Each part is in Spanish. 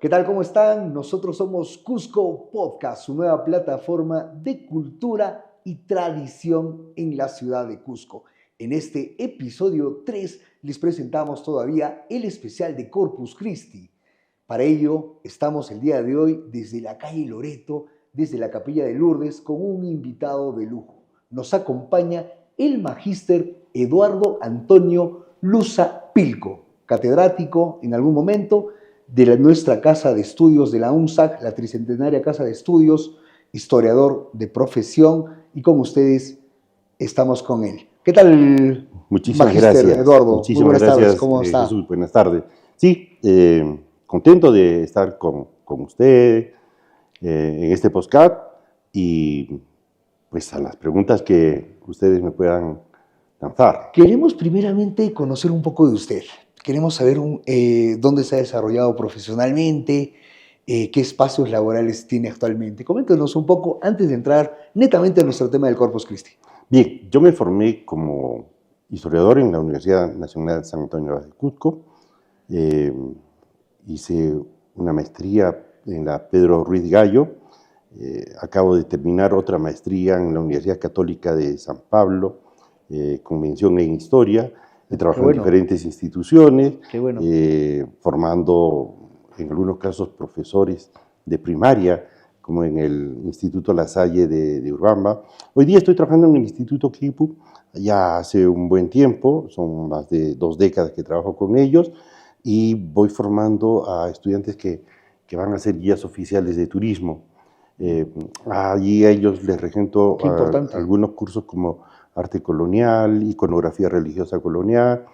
¿Qué tal? ¿Cómo están? Nosotros somos Cusco Podcast, su nueva plataforma de cultura y tradición en la ciudad de Cusco. En este episodio 3 les presentamos todavía el especial de Corpus Christi. Para ello estamos el día de hoy desde la calle Loreto, desde la Capilla de Lourdes, con un invitado de lujo. Nos acompaña el magíster Eduardo Antonio Luza Pilco, catedrático en algún momento de nuestra casa de estudios de la UNSAC, la tricentenaria casa de estudios, historiador de profesión, y con ustedes estamos con él. ¿Qué tal, Muchísimas magíster gracias. Eduardo? Muchísimas Muy buenas gracias, tardes, ¿cómo está? Jesús. Buenas tardes. Sí, contento de estar con usted en este podcast y pues a las preguntas que ustedes me puedan lanzar. Queremos primeramente conocer un poco de usted. Queremos saber dónde se ha desarrollado profesionalmente, qué espacios laborales tiene actualmente. Coméntenos un poco antes de entrar netamente a nuestro tema del Corpus Christi. Bien, yo me formé como historiador en la Universidad Nacional San Antonio de Cusco. Hice una maestría en la Pedro Ruiz Gallo. Acabo de terminar otra maestría en la Universidad Católica de San Pablo, con mención en historia. He trabajado en diferentes instituciones, formando en algunos casos profesores de primaria, como en el Instituto La Salle de Urabamba. Hoy día estoy trabajando en el Instituto Quipu, ya hace un buen tiempo, son más de 2 décadas que trabajo con ellos, y voy formando a estudiantes que van a ser guías oficiales de turismo. Allí a ellos les regento algunos cursos como arte colonial, iconografía religiosa colonial,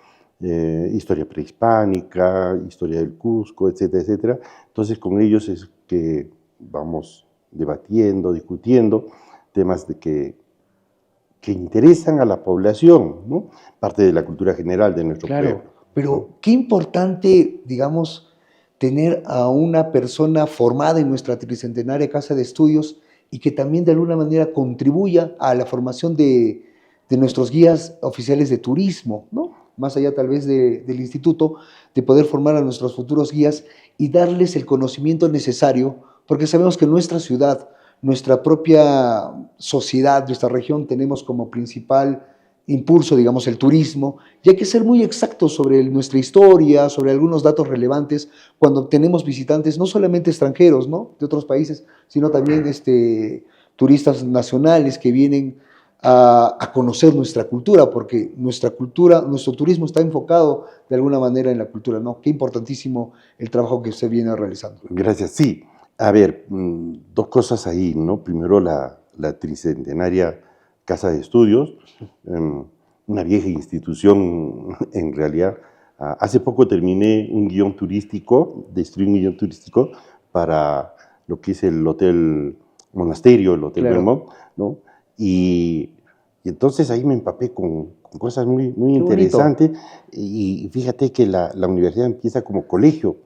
historia prehispánica, historia del Cusco, etcétera, etcétera. Entonces con ellos es que vamos debatiendo, discutiendo temas que interesan a la población, ¿no? Parte de la cultura general de nuestro pueblo. Pero qué importante, digamos, tener a una persona formada en nuestra tricentenaria casa de estudios y que también de alguna manera contribuya a la formación de nuestros guías oficiales de turismo, ¿no? Más allá tal vez del instituto, de poder formar a nuestros futuros guías y darles el conocimiento necesario, porque sabemos que en nuestra ciudad, nuestra propia sociedad, nuestra región, tenemos como principal impulso, digamos, el turismo, y hay que ser muy exactos sobre nuestra historia, sobre algunos datos relevantes, cuando tenemos visitantes no solamente extranjeros, ¿no?, de otros países, sino también turistas nacionales que vienen a conocer nuestra cultura, porque nuestra cultura, nuestro turismo está enfocado de alguna manera en la cultura, ¿no? Qué importantísimo el trabajo que usted viene realizando. Gracias, sí. A ver, 2 cosas ahí, ¿no? Primero, la tricentenaria Casa de Estudios, una vieja institución en realidad. Hace poco terminé un guión turístico, destruí un guión turístico para lo que es el Hotel Monasterio, el Hotel Belmont, ¿no? Y entonces ahí me empapé con cosas muy interesantes. Y fíjate que la universidad empieza como colegio.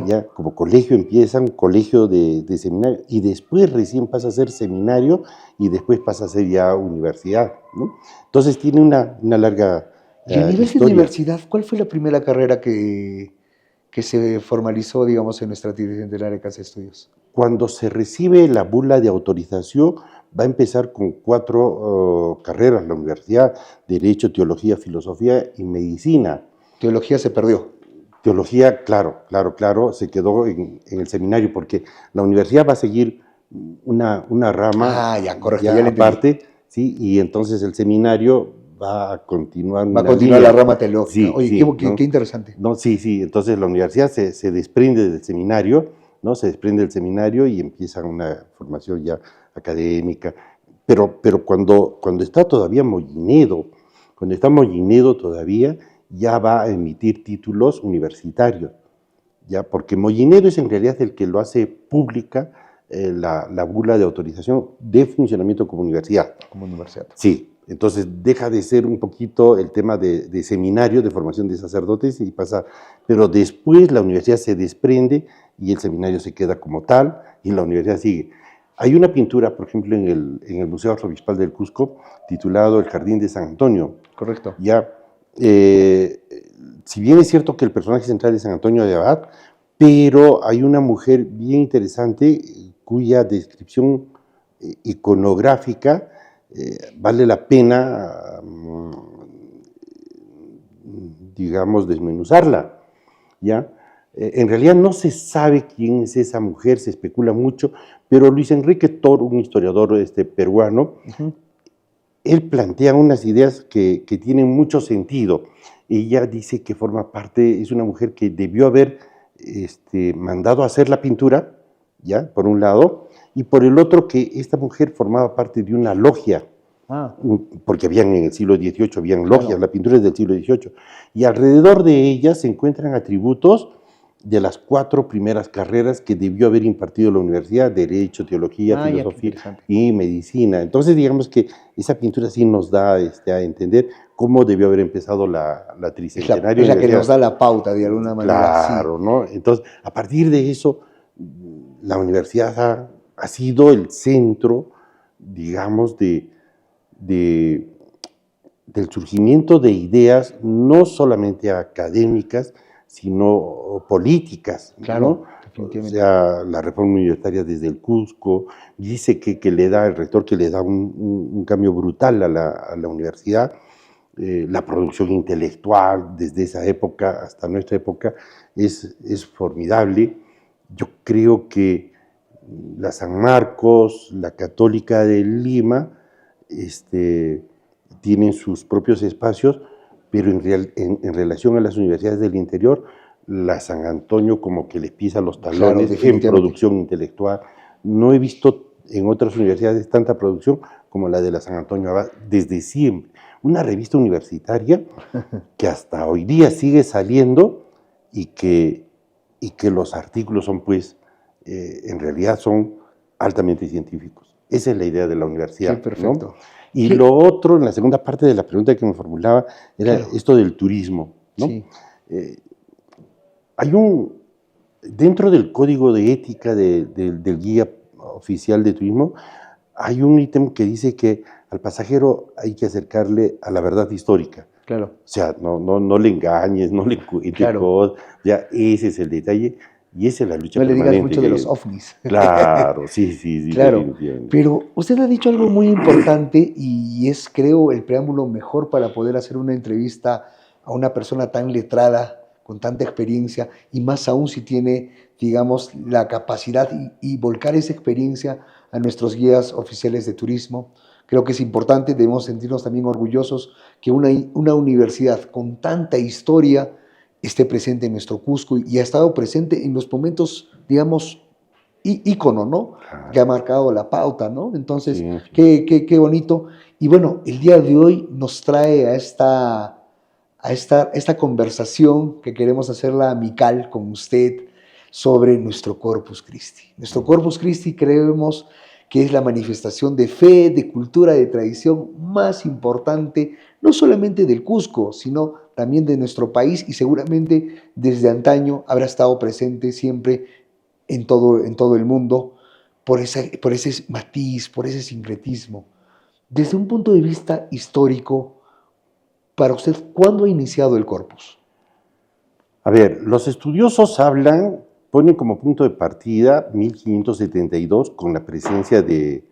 Ya como colegio empieza, un colegio de seminario, y después recién pasa a ser seminario y después pasa a ser ya universidad, ¿no? Entonces tiene una larga y a nivel de universidad, ¿cuál fue la primera carrera que se formalizó, digamos, en nuestra tricentenaria casa de estudios? Cuando se recibe la bula de autorización, va a empezar con 4 carreras la universidad: Derecho, Teología, Filosofía y Medicina. Teología se perdió. Teología, claro, se quedó en el seminario, porque la universidad va a seguir una rama ya aparte, ¿sí? Y entonces el seminario va a continuar la rama teológica. Sí, oye, sí, qué interesante. No, sí, entonces la universidad se desprende del seminario, ¿no? Se desprende del seminario y empieza una formación ya académica. Pero cuando está todavía Mollinedo, todavía, ya va a emitir títulos universitarios, ¿ya? Porque Mollinedo es en realidad el que lo hace pública la bula de autorización de funcionamiento como universidad. Como universidad. Sí, entonces deja de ser un poquito el tema de seminario, de formación de sacerdotes, y pasa, pero después la universidad se desprende y el seminario se queda como tal y la universidad sigue. Hay una pintura, por ejemplo, en el Museo Arzobispal del Cusco, titulado El Jardín de San Antonio. Correcto. Ya, si bien es cierto que el personaje central es San Antonio de Abad, pero hay una mujer bien interesante cuya descripción iconográfica vale la pena, digamos, desmenuzarla, ¿ya? En realidad no se sabe quién es esa mujer, se especula mucho, pero Luis Enrique Tor, un historiador peruano, él plantea unas ideas que tienen mucho sentido. Ella dice que forma parte, es una mujer que debió haber mandado a hacer la pintura, ¿ya? Por un lado, y por el otro que esta mujer formaba parte de una logia, porque habían en el siglo XVIII, habían logias, claro. La pintura es del siglo XVIII, y alrededor de ella se encuentran atributos de las 4 primeras carreras que debió haber impartido la universidad: Derecho, Teología, Filosofía y Medicina. Entonces, digamos que esa pintura sí nos da a entender cómo debió haber empezado la tricentenaria. Es la que nos da la pauta, de alguna manera. Claro, sí. ¿No? Entonces, a partir de eso, la universidad ha sido el centro, digamos, del surgimiento de ideas no solamente académicas, sino políticas. Claro, ¿no? O sea, la reforma universitaria desde el Cusco, dice que le da, el rector, que le da un cambio brutal a la universidad. La producción intelectual desde esa época hasta nuestra época es formidable. Yo creo que la San Marcos, la Católica de Lima, tienen sus propios espacios, pero en relación a las universidades del interior, la San Antonio como que les pisa los talones, claro, en producción intelectual. No he visto en otras universidades tanta producción como la de la San Antonio Abad desde siempre. Una revista universitaria que hasta hoy día sigue saliendo y que los artículos son, pues, en realidad son altamente científicos. Esa es la idea de la universidad. Sí, perfecto. ¿No? Y sí. Lo otro, en la segunda parte de la pregunta que me formulaba, era claro. Esto del turismo, ¿no? Sí. Hay dentro del código de ética del guía oficial de turismo, hay un ítem que dice que al pasajero hay que acercarle a la verdad histórica. Claro. O sea, no le engañes, no le cuentes claro. Cosas, ya ese es el detalle. Y esa es la lucha permanente. No le digas mucho de los ovnis. Claro, sí. Claro, pero usted ha dicho algo muy importante y es, creo, el preámbulo mejor para poder hacer una entrevista a una persona tan letrada, con tanta experiencia, y más aún si tiene, digamos, la capacidad y volcar esa experiencia a nuestros guías oficiales de turismo. Creo que es importante, debemos sentirnos también orgullosos que una universidad con tanta historia esté presente en nuestro Cusco y ha estado presente en los momentos, digamos, ícono, ¿no? Claro. Que ha marcado la pauta, ¿no? Entonces, sí. Qué bonito. Y bueno, el día de hoy nos trae a esta conversación que queremos hacerla amical con usted sobre nuestro Corpus Christi. Nuestro Corpus Christi creemos que es la manifestación de fe, de cultura, de tradición más importante, no solamente del Cusco, sino también de nuestro país, y seguramente desde antaño habrá estado presente siempre en todo el mundo por ese matiz, por ese sincretismo. Desde un punto de vista histórico, para usted, ¿cuándo ha iniciado el Corpus? A ver, los estudiosos ponen como punto de partida 1572 con la presencia de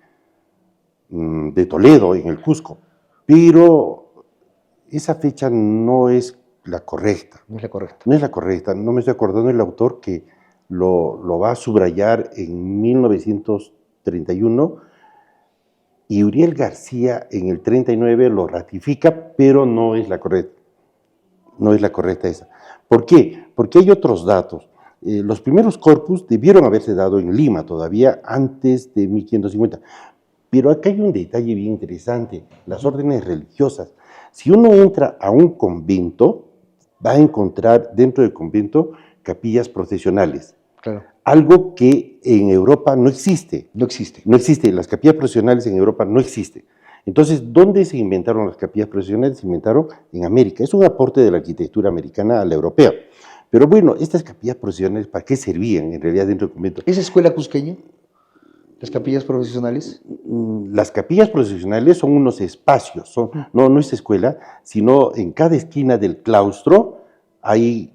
Toledo en el Cusco, pero esa fecha no es la correcta. No es la correcta. No es la correcta. No me estoy acordando del autor que lo va a subrayar en 1931 y Uriel García en el 39 lo ratifica, pero no es la correcta. No es la correcta esa. ¿Por qué? Porque hay otros datos. Los primeros corpus debieron haberse dado en Lima todavía antes de 1550. Pero acá hay un detalle bien interesante, las órdenes religiosas. Si uno entra a un convento, va a encontrar dentro del convento capillas procesionales. Claro. Algo que en Europa no existe. No existe. No existe. Las capillas procesionales en Europa no existen. Entonces, ¿dónde se inventaron las capillas procesionales? Se inventaron en América. Es un aporte de la arquitectura americana a la europea. Pero bueno, estas capillas procesionales, ¿para qué servían en realidad dentro del convento? ¿Es escuela cusqueña? ¿Las capillas procesionales? Las capillas procesionales son unos espacios, no es escuela, sino en cada esquina del claustro hay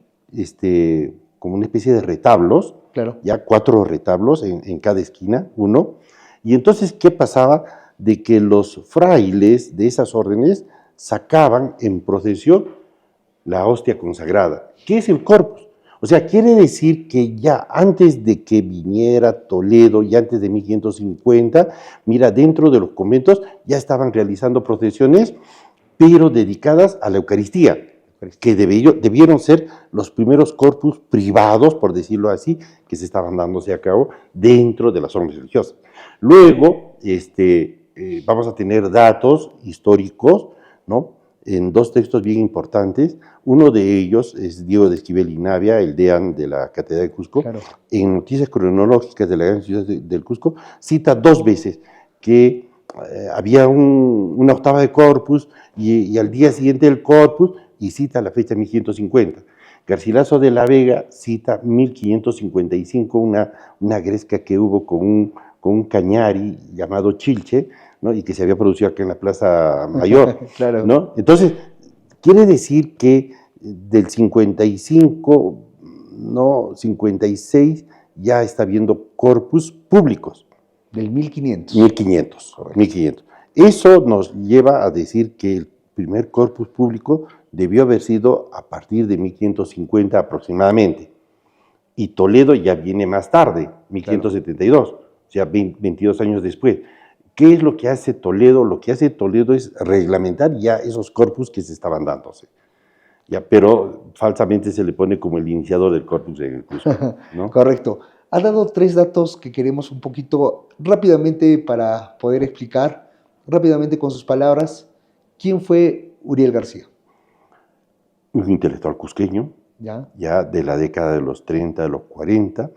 como una especie de retablos, Claro. ya 4 retablos en cada esquina, uno. Y entonces, ¿qué pasaba? De que los frailes de esas órdenes sacaban en procesión la hostia consagrada. ¿Qué es el corpus? O sea, quiere decir que ya antes de que viniera Toledo y antes de 1550, mira, dentro de los conventos ya estaban realizando procesiones, pero dedicadas a la Eucaristía, que debieron ser los primeros corpus privados, por decirlo así, que se estaban dándose a cabo dentro de las órdenes religiosas. Luego, vamos a tener datos históricos, ¿no?, en 2 textos bien importantes. Uno de ellos es Diego de Esquivel y Navia, el deán de la Catedral de Cusco. Claro. En Noticias Cronológicas de la gran ciudad del Cusco, cita 2 veces que había una octava de corpus y al día siguiente el corpus, y cita la fecha 1550. Garcilaso de la Vega cita 1555, una gresca que hubo con un cañari llamado Chilche, ¿no?, y que se había producido acá en la Plaza Mayor. Claro. ¿No? Entonces, quiere decir que del 55, no, 56, ya está habiendo corpus públicos. Del 1500. 1500, 1500. Eso nos lleva a decir que el primer corpus público debió haber sido a partir de 1550 aproximadamente. Y Toledo ya viene más tarde, 1572, claro, o sea, 22 años después. ¿Qué es lo que hace Toledo? Lo que hace Toledo es reglamentar ya esos corpus que se estaban dándose. Ya, pero falsamente se le pone como el iniciador del corpus en el Cusco, ¿no? Correcto. Ha dado 3 datos que queremos un poquito rápidamente para poder explicar, rápidamente con sus palabras, ¿quién fue Uriel García? Un intelectual cusqueño, ya de la década de los 30, de los 40.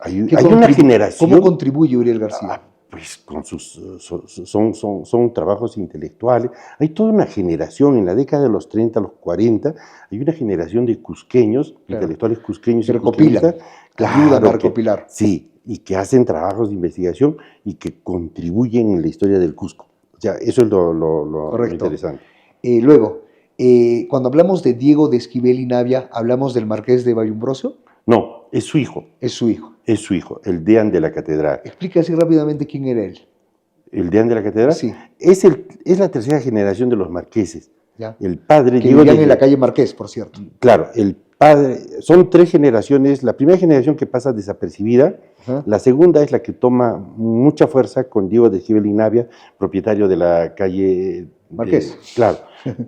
Hay una generación... ¿Cómo contribuye Uriel García? Pues con son trabajos intelectuales. Hay toda una generación, en la década de los 30, los 40, hay una generación de cusqueños, claro, intelectuales cusqueños. Que recopilan, ayudan a recopilar. Sí, y que hacen trabajos de investigación y que contribuyen en la historia del Cusco. O sea, eso es lo interesante. Luego, cuando hablamos de Diego de Esquivel y Navia, ¿hablamos del Marqués de Vallumbrosio? No, es su hijo. Es su hijo. Es su hijo, el deán de la catedral. Explica así rápidamente quién era él. ¿El deán de la catedral? Sí. Es la tercera generación de los marqueses. Ya. El padre... Que vivían en la calle Marqués, por cierto. Claro, el padre... Son 3 generaciones. La primera generación que pasa desapercibida. Ajá. La segunda es la que toma mucha fuerza con Diego de Esquivel y Navia, propietario de la calle... Marqués. Claro.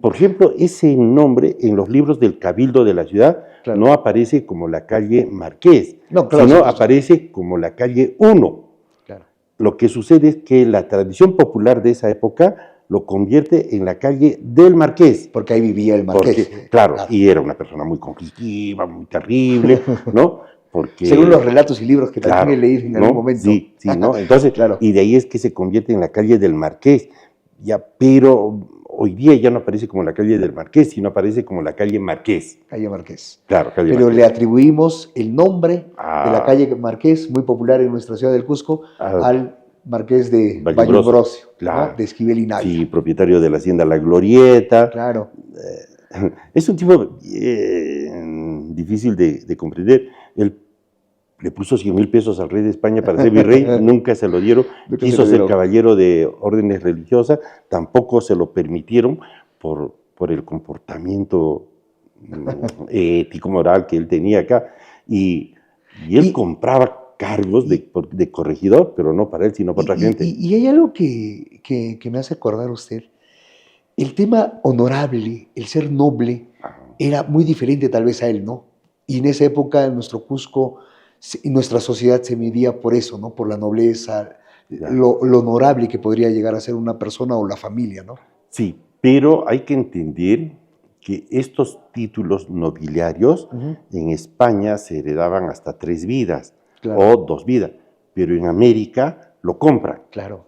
Por ejemplo, ese nombre en los libros del Cabildo de la ciudad, claro, no aparece como la calle Marqués, no, claro, sino aparece como la calle 1. Claro. Lo que sucede es que la tradición popular de esa época lo convierte en la calle del Marqués. Porque ahí vivía el Marqués. Porque, claro, y era una persona muy conflictiva, muy terrible, ¿no? Porque, según los relatos y libros que también leí en algún momento. Sí, ¿no? Entonces, claro, y de ahí es que se convierte en la calle del Marqués. Ya, pero hoy día ya no aparece como la calle del Marqués, sino aparece como la calle Marqués. Calle Marqués. Claro, calle Pero Marqués. Le atribuimos el nombre de la calle Marqués, muy popular en nuestra ciudad del Cusco, al Marqués de Vallumbrosio, claro, ¿no?, de Esquivel y Navia. Sí, propietario de la hacienda La Glorieta. Claro. Es un tipo difícil de comprender. Él le puso 100,000 pesos al rey de España para ser virrey, nunca se lo dieron. Quiso ser caballero de órdenes religiosas, tampoco se lo permitieron por el comportamiento ético, moral que él tenía acá. Y él compraba cargos de corregidor, pero no para él, sino para otra gente. Y hay algo que me hace acordar usted. El tema honorable, el ser noble, era muy diferente tal vez a él, ¿no? Y en esa época, en nuestro Cusco, nuestra sociedad se medía por eso, ¿no? Por la nobleza, lo honorable que podría llegar a ser una persona o la familia, ¿no? Sí, pero hay que entender que estos títulos nobiliarios en España se heredaban hasta 3 vidas, claro, o 2 vidas, pero en América lo compran. Claro.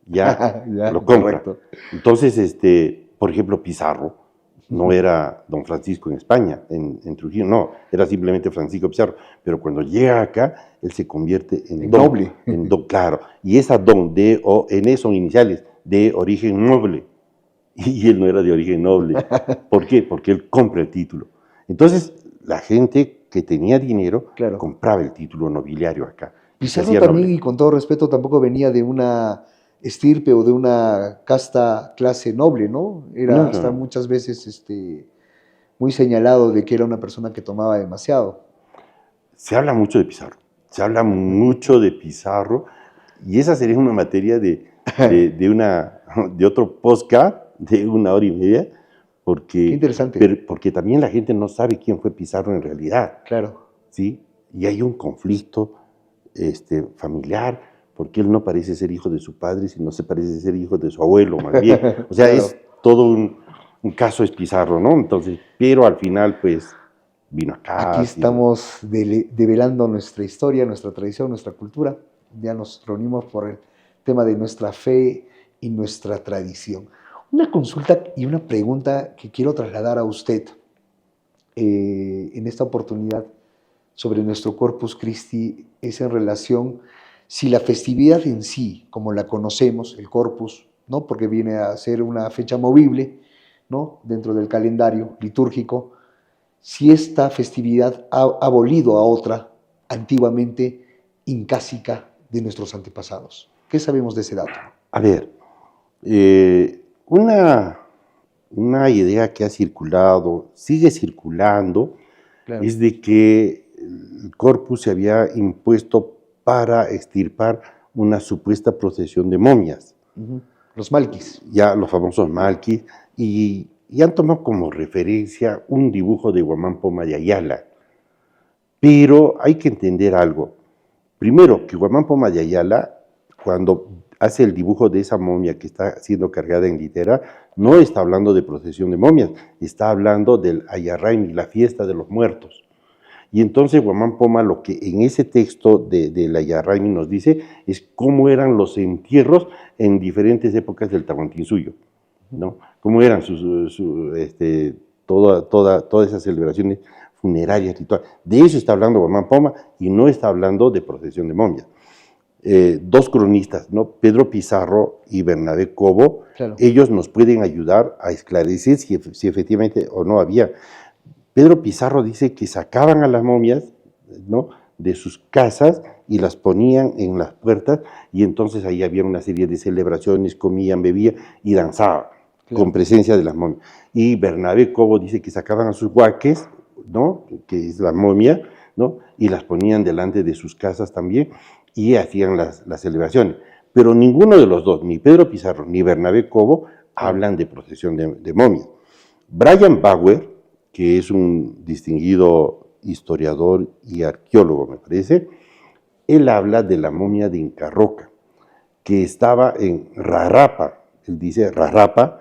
Ya lo compran. Correcto. Entonces, por ejemplo, Pizarro no era don Francisco en España, en Trujillo, no, era simplemente Francisco Pizarro, pero cuando llega acá, él se convierte en don, noble. Claro, y esa don, D-O-N, son iniciales de origen noble, y él no era de origen noble. ¿Por qué? Porque él compra el título. Entonces, la gente que tenía dinero Claro. compraba el título nobiliario acá. Y se Pizarro hacía también, noble. y con todo respeto, tampoco venía de una estirpe o de una casta clase noble, ¿no? No, Era no, hasta no. muchas veces muy señalado de que era una persona que tomaba demasiado. Se habla mucho de Pizarro. Se habla mucho de Pizarro. Y esa sería una materia de otro podcast de 1 hora y media, Qué porque, interesante, porque también la gente no sabe quién fue Pizarro en realidad, claro. ¿sí? Y hay un conflicto familiar, porque él no parece ser hijo de su padre, sino se parece ser hijo de su abuelo, más bien. O sea, Claro. es todo un caso es Pizarro, ¿no? Entonces, pero al final, pues, vino Aquí acá, estamos develando nuestra historia, nuestra tradición, nuestra cultura. Ya nos reunimos por el tema de nuestra fe y nuestra tradición. Una consulta y una pregunta que quiero trasladar a usted en esta oportunidad sobre nuestro Corpus Christi es en relación si la festividad en sí, como la conocemos, el Corpus, ¿no? Porque viene a ser una fecha movible, ¿no? Dentro del calendario litúrgico, si esta festividad ha abolido a otra antiguamente incásica de nuestros antepasados. ¿Qué sabemos de ese dato? A ver, una idea que ha circulado, sigue circulando, Claro. es de que el corpus se había impuesto para extirpar una supuesta procesión de momias, Ujú. Los malquis. ya los famosos malquis, y han tomado como referencia un dibujo de Guamán Poma de Ayala. Pero hay que entender algo. Primero, que Guamán Poma de Ayala, cuando hace el dibujo de esa momia que está siendo cargada en litera, no está hablando de procesión de momias, está hablando del Ayarraimi, la fiesta de los muertos. Y entonces Guamán Poma lo que en ese texto de la Ayarraimi nos dice es cómo eran los entierros en diferentes épocas del Tahuantinsuyo, ¿no? Cómo eran todas esas celebraciones funerarias, rituales. De eso está hablando Guamán Poma y no está hablando de procesión de momias. Dos cronistas, ¿no? Pedro Pizarro y Bernabé Cobo, Claro. ellos nos pueden ayudar a esclarecer si efectivamente o no había. Pedro Pizarro dice que sacaban a las momias, ¿no?, de sus casas y las ponían en las puertas, y entonces ahí había una serie de celebraciones, comían, bebían y danzaban, Claro. con presencia de las momias. Y Bernabé Cobo dice que sacaban a sus huaques, ¿no?, que es la momia, ¿no?, y las ponían delante de sus casas también, y hacían las celebraciones. Pero ninguno de los dos, ni Pedro Pizarro ni Bernabé Cobo, hablan de procesión de momias. Brian Bauer, que es un distinguido historiador y arqueólogo, me parece, él habla de la momia de Inca Roca, que estaba en Rarapa. Él dice Rarapa,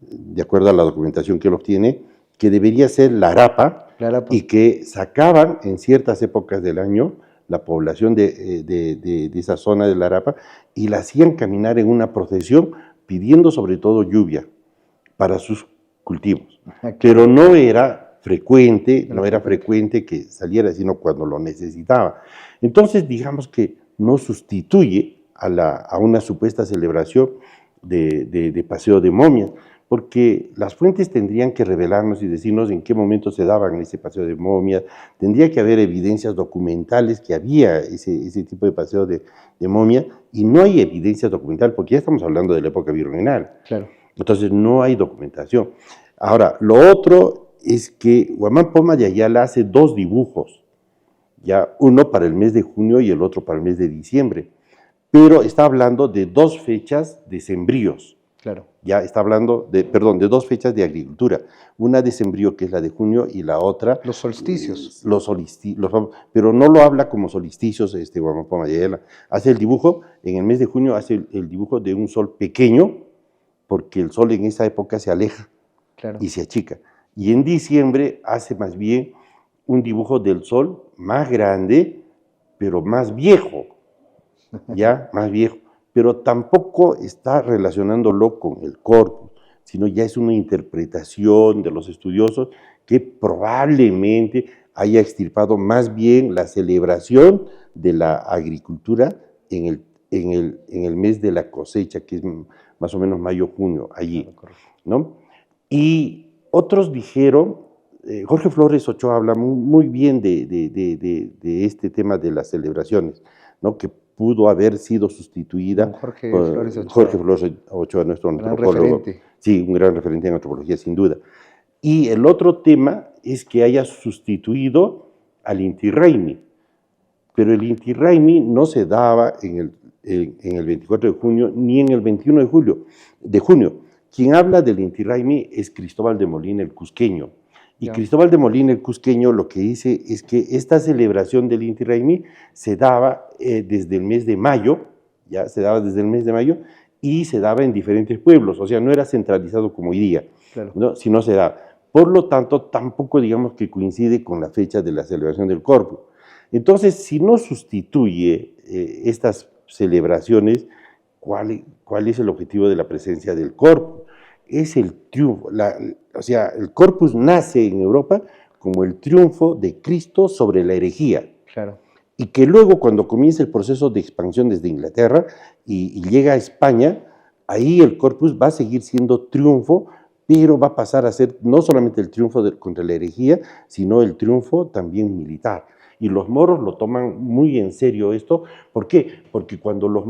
de acuerdo a la documentación que él obtiene, que debería ser Larapa, Clarapa. y que sacaban en ciertas épocas del año la población de esa zona de Larapa y la hacían caminar en una procesión pidiendo sobre todo lluvia para sus cultivos. Pero no era frecuente, no era frecuente que saliera, sino cuando lo necesitaba. Entonces, digamos que no sustituye a una supuesta celebración de paseo de momias, porque las fuentes tendrían que revelarnos y decirnos en qué momento se daban ese paseo de momias, tendría que haber evidencias documentales que había ese tipo de paseo de momia, y no hay evidencias documentales, porque ya estamos hablando de la época virreinal. Claro. Entonces no hay documentación. Ahora, lo otro es que Guamán Poma de Ayala hace dos dibujos, ya uno para el mes de junio y el otro para el mes de diciembre, pero está hablando de dos fechas de sembríos. Claro. Ya está hablando de dos fechas de agricultura. Una de sembrío, que es la de junio, y la otra... Los solsticios. Pero no lo habla como solsticios, Guamán Poma de Ayala. Hace el dibujo, en el mes de junio hace el dibujo de un sol pequeño, porque el sol en esa época se aleja, claro, y se achica. Y en diciembre hace más bien un dibujo del sol más grande, pero más viejo, ya, más viejo. Pero tampoco está relacionándolo con el corpus, sino ya es una interpretación de los estudiosos que probablemente haya extirpado más bien la celebración de la agricultura en en el mes de la cosecha, que es más o menos mayo, junio, allí, Correcto. ¿no? Y otros dijeron, Jorge Flores Ochoa habla muy bien de este tema de las celebraciones, ¿no? Que pudo haber sido sustituida Don Jorge por Flores Ochoa, Jorge Flores Ochoa, nuestro gran antropólogo. referente. Sí, un gran referente en antropología, sin duda. Y el otro tema es que haya sustituido al Inti Raymi, pero el Inti Raymi no se daba en el 24 de junio ni en el 21 de junio. Quien habla del Inti Raymi es Cristóbal de Molina el Cusqueño. Y Ya. Cristóbal de Molina el Cusqueño lo que dice es que esta celebración del Inti Raymi se daba desde el mes de mayo, ya se daba desde el mes de mayo, y se daba en diferentes pueblos, o sea, no era centralizado como hoy día, Claro. ¿no? Sino se daba. Por lo tanto, tampoco digamos que coincide con la fecha de la celebración del Corpus. Entonces, si no sustituye estas celebraciones, ¿cuál es el objetivo de la presencia del Corpus? Es el triunfo, o sea, el Corpus nace en Europa como el triunfo de Cristo sobre la herejía. Claro. Y que luego, cuando comienza el proceso de expansión desde Inglaterra y llega a España, ahí el Corpus va a seguir siendo triunfo, pero va a pasar a ser no solamente el triunfo contra la herejía, sino el triunfo también militar. Y los moros lo toman muy en serio esto. ¿Por qué? Porque cuando los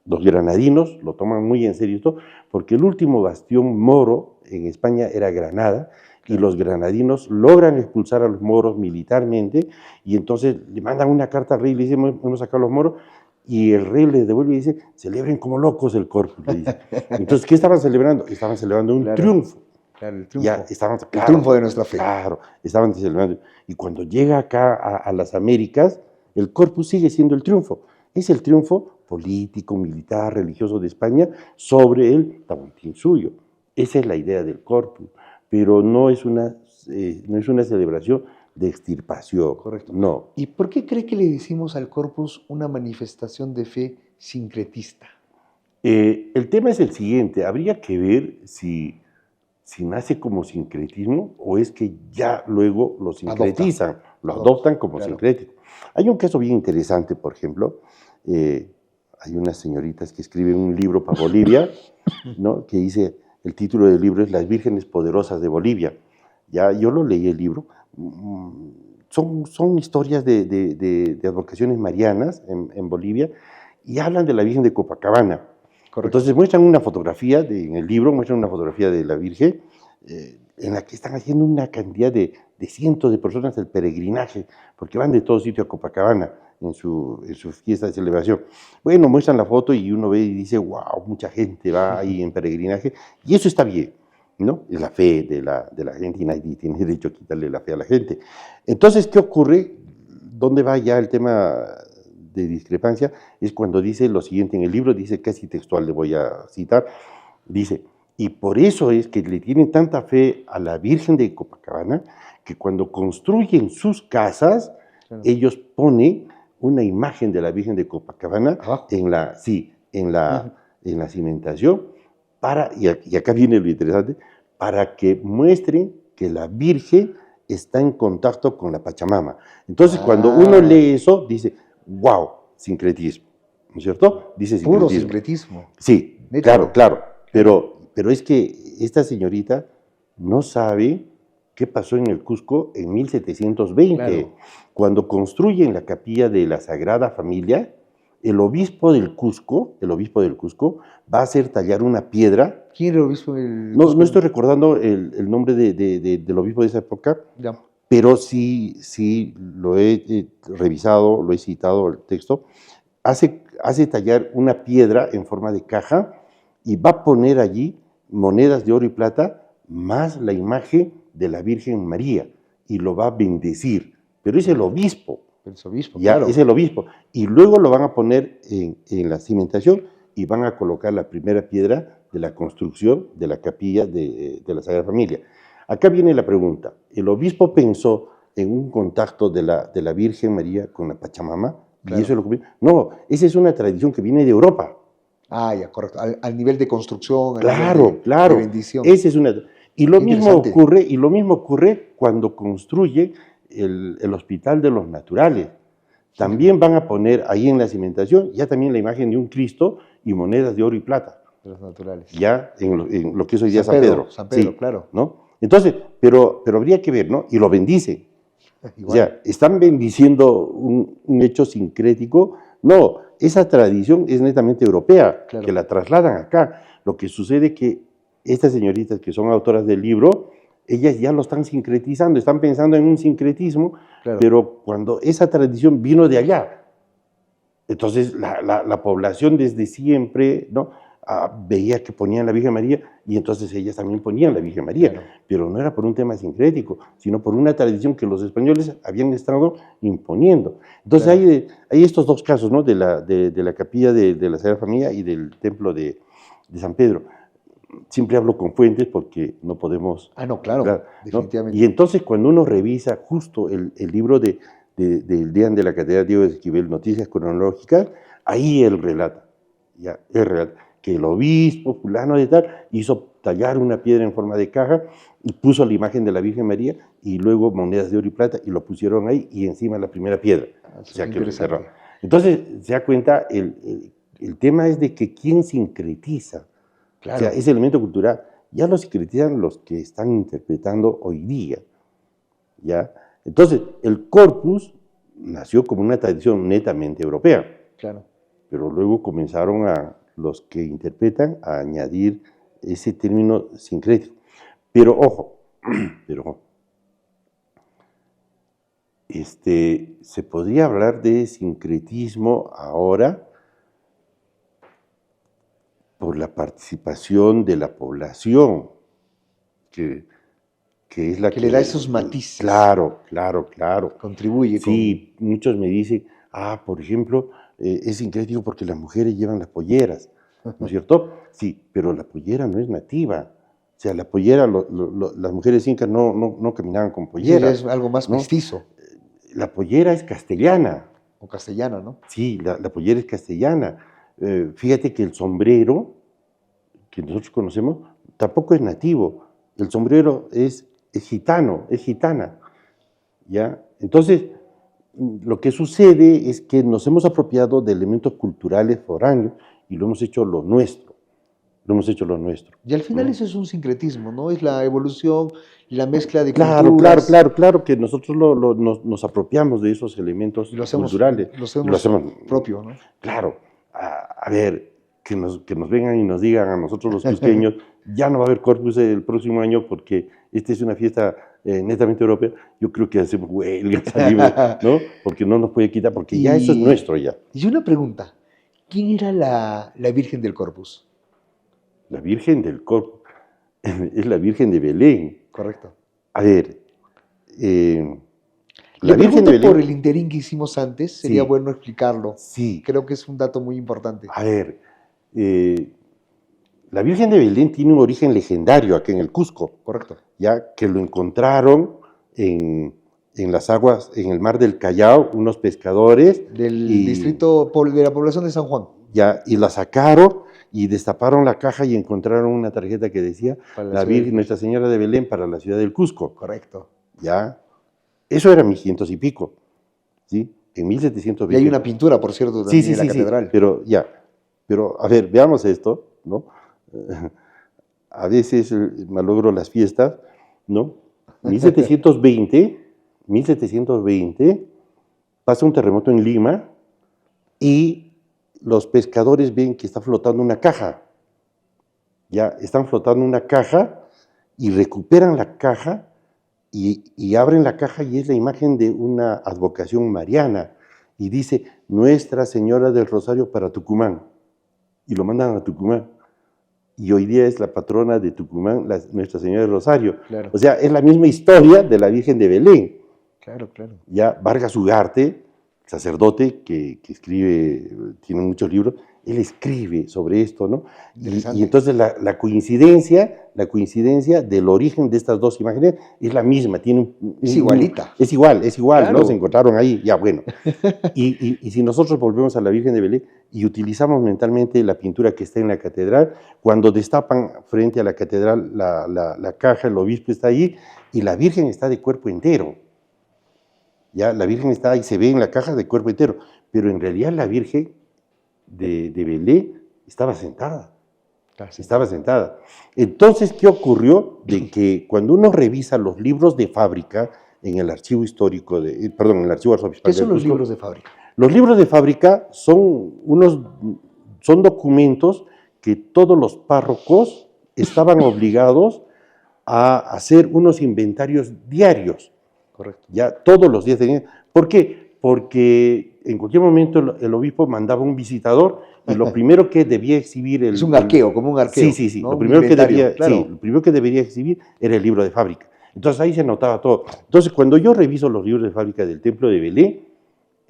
granadinos lo toman muy en serio esto, porque el último bastión moro en España era Granada, y los granadinos logran expulsar a los moros militarmente, y entonces le mandan una carta al rey y le dicen, hemos sacado a los moros, y el rey les devuelve y dice, celebren como locos el Corpus, le dice. Entonces, ¿qué estaban celebrando? Estaban celebrando un triunfo. Claro, el triunfo. Ya estaban, el claro, triunfo de nuestra fe. Claro, estaban celebrando. Y cuando llega acá a las Américas, el Corpus sigue siendo el triunfo. Es el triunfo político, militar, religioso de España sobre el Tahuantinsuyo. Esa es la idea del Corpus, pero no es una celebración de extirpación. Correcto. No. ¿Y por qué cree que le decimos al Corpus una manifestación de fe sincretista? El tema es el siguiente, habría que ver si nace como sincretismo o es que ya luego lo sincretizan, lo adoptan como sincrético. Hay un caso bien interesante, por ejemplo, hay unas señoritas que escriben un libro para Bolivia, ¿no? Que dice, el título del libro es Las Vírgenes Poderosas de Bolivia. Ya, yo lo leí el libro, son historias de advocaciones marianas en Bolivia y hablan de la Virgen de Copacabana. Correcto. Entonces muestran una fotografía, en el libro muestran una fotografía de la Virgen en la que están haciendo una cantidad de cientos de personas el peregrinaje, porque van de todo sitio a Copacabana en su fiesta de celebración. Bueno, muestran la foto y uno ve y dice, wow, mucha gente va ahí en peregrinaje, y eso está bien, ¿no? Es la fe de la gente y nadie tiene derecho a quitarle la fe a la gente. Entonces, ¿qué ocurre? ¿Dónde va ya el tema de discrepancia? Es cuando dice lo siguiente en el libro, dice casi textual, le voy a citar, dice, y por eso es que le tienen tanta fe a la Virgen de Copacabana, que cuando construyen sus casas, claro, ellos ponen una imagen de la Virgen de Copacabana en la cimentación, y acá viene lo interesante, para que muestren que la Virgen está en contacto con la Pachamama. Entonces, cuando uno lee eso, dice, wow, sincretismo, ¿no es cierto? Dice sincretismo. Puro sincretismo. Sí, claro, pero es que esta señorita no sabe qué pasó en el Cusco en 1720, claro, cuando construyen la capilla de la Sagrada Familia. El obispo del Cusco va a hacer tallar una piedra. ¿Quién era el obispo del Cusco? No, no estoy recordando el nombre del obispo de esa época, ya, pero sí lo he revisado, lo he citado el texto. Hace tallar una piedra en forma de caja y va a poner allí monedas de oro y plata más la imagen de la Virgen María y lo va a bendecir. Pero es el obispo. Es obispo, ya, claro. Es el obispo. Y luego lo van a poner en la cimentación y van a colocar la primera piedra de la construcción de la capilla de la Sagrada Familia. Acá viene la pregunta. ¿El obispo pensó en un contacto de la Virgen María con la Pachamama? Claro. ¿Y eso es lo que... No, esa es una tradición que viene de Europa. Ah, ya, correcto. Al nivel de construcción, claro, de bendición. Esa es una... Y lo mismo ocurre cuando construye el Hospital de los Naturales. También van a poner ahí en la cimentación ya también la imagen de un Cristo y monedas de oro y plata. De los naturales. Ya en lo que es hoy día San San Pedro, Pedro. San Pedro, Sí, claro. ¿no? Entonces, pero habría que ver, ¿no? Y lo bendicen. O Igual. sea, ¿están bendiciendo un hecho sincrético? No, esa tradición es netamente europea, Claro. que la trasladan acá. Lo que sucede es que estas señoritas que son autoras del libro, ellas ya lo están sincretizando, están pensando en un sincretismo, Claro. pero cuando esa tradición vino de allá, entonces la población desde siempre, ¿no? Veía que ponían la Virgen María y entonces ellas también ponían la Virgen María, Claro. pero no era por un tema sincrético, sino por una tradición que los españoles habían estado imponiendo. Entonces Claro. hay estos dos casos, ¿no? De la capilla de la Sagrada Familia y del templo de San Pedro. Siempre hablo con fuentes porque no podemos... Ah, no, claro, ¿no? definitivamente. Y entonces cuando uno revisa justo el libro del Deán de la Catedral Diego de Esquivel, Noticias Cronológicas, ahí él relata, que el obispo fulano de tal hizo tallar una piedra en forma de caja y puso la imagen de la Virgen María y luego monedas de oro y plata y lo pusieron ahí y encima la primera piedra. O sea, que lo enterraron. Entonces se da cuenta, el tema es de que quién sincretiza. Claro. O sea, ese elemento cultural ya lo sincretizan los que están interpretando hoy día. ¿Ya? Entonces, el corpus nació como una tradición netamente europea. Claro. Pero luego comenzaron los que interpretan a añadir ese término sincrético. Pero ojo, se podría hablar de sincretismo ahora por la participación de la población, que es la que le da esos matices. Claro. Contribuye. Sí, muchos me dicen, por ejemplo, es sincrético porque las mujeres llevan las polleras, ¿no es cierto? Sí, pero la pollera no es nativa. O sea, la pollera, las mujeres incas no caminaban con pollera. Es algo más mestizo. La pollera es castellana. O castellana, ¿no? Sí, la pollera es castellana. Fíjate que el sombrero que nosotros conocemos tampoco es nativo. El sombrero es gitano, es gitana. ¿Ya? Entonces, lo que sucede es que nos hemos apropiado de elementos culturales foráneos y lo hemos hecho lo nuestro. Y al final eso es un sincretismo, ¿no? Es la evolución, la mezcla de Claro, que nosotros nos apropiamos de esos elementos culturales. Lo hacemos propio, ¿no? Claro. A ver, que nos vengan y nos digan a nosotros los cusqueños, ya no va a haber Corpus el próximo año porque esta es una fiesta netamente europea. Yo creo que hacemos huelga, salimos, ¿no? Porque no nos puede quitar, porque ya eso es nuestro ya. Y una pregunta, ¿quién era la Virgen del Corpus? La Virgen del Corpus es la Virgen de Belén. Correcto. A ver, la Virgen de Belén, por el interín que hicimos antes, sería bueno explicarlo. Sí. Creo que es un dato muy importante. A ver, la Virgen de Belén tiene un origen legendario aquí en el Cusco. Correcto. Ya que lo encontraron en las aguas, en el mar del Callao, unos pescadores. Del distrito de la población de San Juan. Ya, y la sacaron y destaparon la caja y encontraron una tarjeta que decía la Virgen, Nuestra Señora de Belén para la ciudad del Cusco. Correcto. Ya, eso era 1500 y pico, ¿sí? En 1720. Y hay una pintura, por cierto, también en la catedral. Pero a ver, veamos esto, ¿no? A veces malogro las fiestas, ¿no? 1720, pasa un terremoto en Lima y los pescadores ven que está flotando una caja. Ya, están flotando una caja y recuperan la caja y abren la caja y es la imagen de una advocación mariana. Y dice, Nuestra Señora del Rosario para Tucumán. Y lo mandan a Tucumán. Y hoy día es la patrona de Tucumán, Nuestra Señora del Rosario. Claro. O sea, es la misma historia de la Virgen de Belén. Claro. Ya Vargas Ugarte, sacerdote que escribe, tiene muchos libros, él escribe sobre esto, ¿no? Y entonces la coincidencia del origen de estas dos imágenes es la misma, es igualita. Es igual, claro. ¿No? Se encontraron ahí, ya bueno. y si nosotros volvemos a la Virgen de Belén y utilizamos mentalmente la pintura que está en la catedral, cuando destapan frente a la catedral la caja, el obispo está ahí y la Virgen está de cuerpo entero. ya la Virgen está ahí, se ve en la caja de cuerpo entero, pero en realidad la Virgen de Belén estaba sentada. Estaba sentada. Entonces, ¿qué ocurrió? De que cuando uno revisa los libros de fábrica en el archivo histórico, perdón, en el archivo arzobispal ¿Qué son del los Cusco, libros de fábrica? los libros de fábrica son documentos que todos los párrocos estaban obligados a hacer unos inventarios diarios. Correcto. Ya todos los días tenían. ¿Por qué? Porque en cualquier momento el obispo mandaba un visitador y lo primero que debía exhibir es un arqueo, como un arqueo. Sí. ¿No? Lo primero que debía, claro. sí, lo primero que debería exhibir era el libro de fábrica. Entonces ahí se anotaba todo. Entonces cuando yo reviso los libros de fábrica del templo de Belén,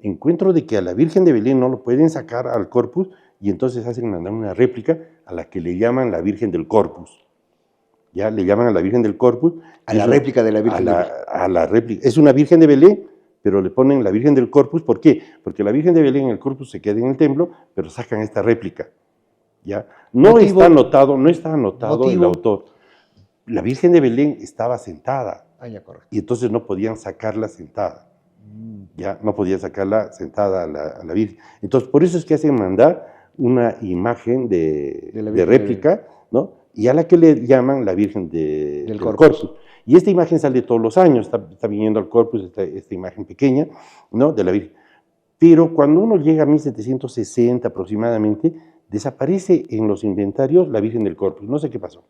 encuentro de que a la Virgen de Belén no lo pueden sacar al Corpus y entonces hacen mandar una réplica a la que le llaman la Virgen del Corpus. Ya le llaman a la Virgen del Corpus. A la réplica de la Virgen de Belén. A la réplica. Es una Virgen de Belén, pero le ponen la Virgen del Corpus. ¿Por qué? Porque la Virgen de Belén en el Corpus se queda en el templo, pero sacan esta réplica. ¿Ya? No está anotado el autor. La Virgen de Belén estaba sentada. Ya, correcto. Y entonces no podían sacarla sentada. Ya no podían sacarla sentada a la Virgen. Entonces, por eso es que hacen mandar una imagen de réplica, ¿no? Y a la que le llaman la Virgen del Corpus. Y esta imagen sale todos los años, está viniendo al Corpus esta imagen pequeña, ¿no? De la Virgen. Pero cuando uno llega a 1760 aproximadamente, desaparece en los inventarios la Virgen del Corpus. No sé qué pasó.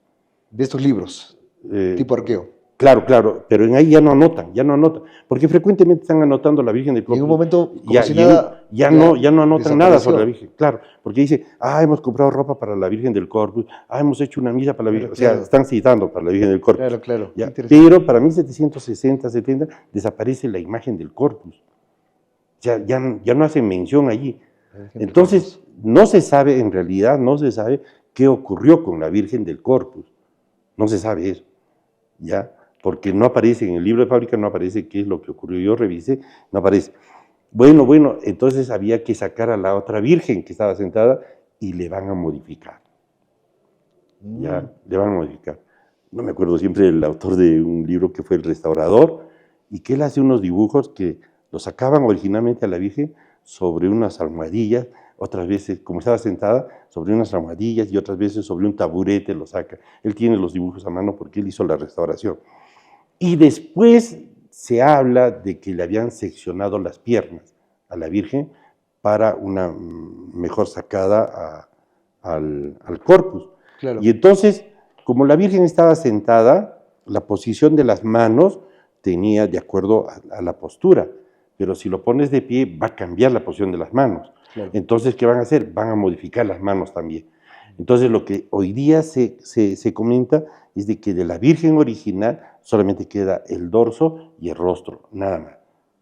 De estos libros, tipo arqueo. Claro, pero en ahí ya no anotan, porque frecuentemente están anotando la Virgen del Corpus. Y en un momento, ya no anotan nada sobre la Virgen, claro, porque dice, hemos comprado ropa para la Virgen del Corpus, hemos hecho una misa para la Virgen, o sea, están citando para la Virgen del Corpus. Claro. Pero para 1760, 70, desaparece la imagen del Corpus. Ya no hacen mención allí. Entonces, no se sabe, en realidad, no se sabe qué ocurrió con la Virgen del Corpus. No se sabe eso, ¿ya? Porque no aparece en el libro de fábrica, no aparece qué es lo que ocurrió. Yo revisé, no aparece. Bueno, entonces había que sacar a la otra virgen que estaba sentada y le van a modificar. Ya, le van a modificar. No me acuerdo siempre el autor de un libro que fue el restaurador, y que él hace unos dibujos que lo sacaban originalmente a la Virgen sobre unas almohadillas, otras veces, como estaba sentada, sobre unas almohadillas y otras veces sobre un taburete lo saca. Él tiene los dibujos a mano porque él hizo la restauración. Y después se habla de que le habían seccionado las piernas a la Virgen para una mejor sacada al corpus. Claro. Y entonces, como la Virgen estaba sentada, la posición de las manos tenía de acuerdo a la postura, pero si lo pones de pie va a cambiar la posición de las manos. Claro. Entonces, ¿qué van a hacer? Van a modificar las manos también. Entonces, lo que hoy día se comenta es de que de la Virgen original solamente queda el dorso y el rostro, nada más.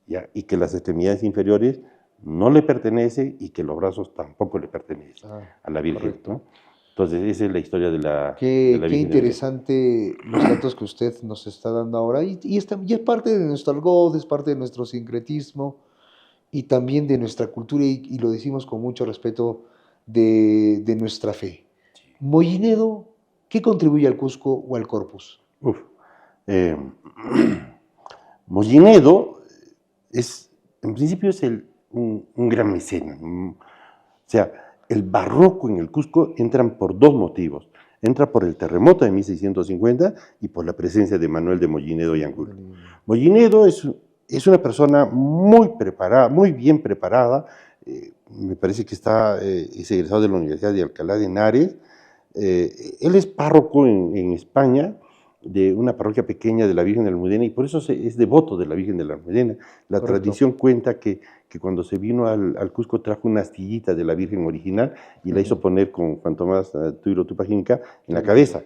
¿Ya? Y que las extremidades inferiores no le pertenecen y que los brazos tampoco le pertenecen a la Virgen, ¿no? Entonces, esa es la historia de la Virgen. Qué interesante los datos que usted nos está dando ahora. Y es parte de nuestro algo, es parte de nuestro sincretismo y también de nuestra cultura, y lo decimos con mucho respeto, de nuestra fe. Sí. Moyinedo, ¿qué contribuye al Cusco o al Corpus? Moyinedo en principio es un gran mecenas. O sea, el barroco en el Cusco entran por dos motivos. Entra por el terremoto de 1650 y por la presencia de Manuel de Moyinedo y Angulo. Moyinedo es una persona muy preparada, muy bien preparada. Me parece que es egresado de la Universidad de Alcalá de Henares. Él es párroco en España, de una parroquia pequeña de la Virgen de la Almudena, y por eso es devoto de la Virgen de la Almudena. La tradición cuenta que cuando se vino al Cusco trajo una astillita de la Virgen original y la hizo poner con Juan Tomás Tuiro Tupajinca en la cabeza.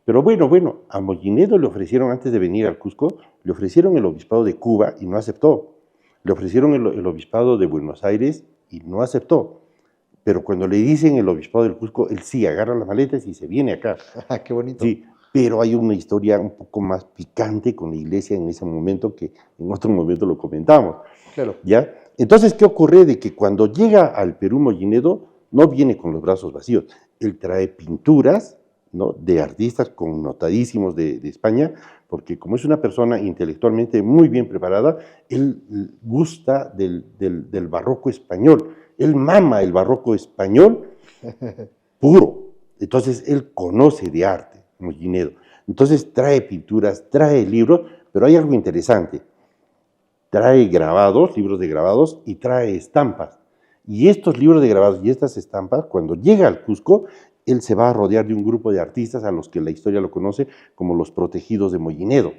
Pero bueno, a Moyinedo le ofrecieron, antes de venir al Cusco, le ofrecieron el obispado de Cuba y no aceptó. Le ofrecieron el obispado de Buenos Aires y no aceptó. Pero cuando le dicen el obispado del Cusco, él sí agarra las maletas y se viene acá. ¡Qué bonito! Sí, pero hay una historia un poco más picante con la iglesia en ese momento, que en otro momento lo comentamos. Claro. ¿Ya? Entonces, ¿qué ocurre? De que cuando llega al Perú Moyinedo, no viene con los brazos vacíos. Él trae pinturas, ¿no?, de artistas connotadísimos de España, porque como es una persona intelectualmente muy bien preparada, él gusta del barroco español, él mama el barroco español puro. Entonces, él conoce de arte, Mollinedo. Entonces, trae pinturas, trae libros, pero hay algo interesante. Trae grabados, libros de grabados, y trae estampas. Y estos libros de grabados y estas estampas, cuando llega al Cusco, él se va a rodear de un grupo de artistas a los que la historia lo conoce como los protegidos de Mollinedo.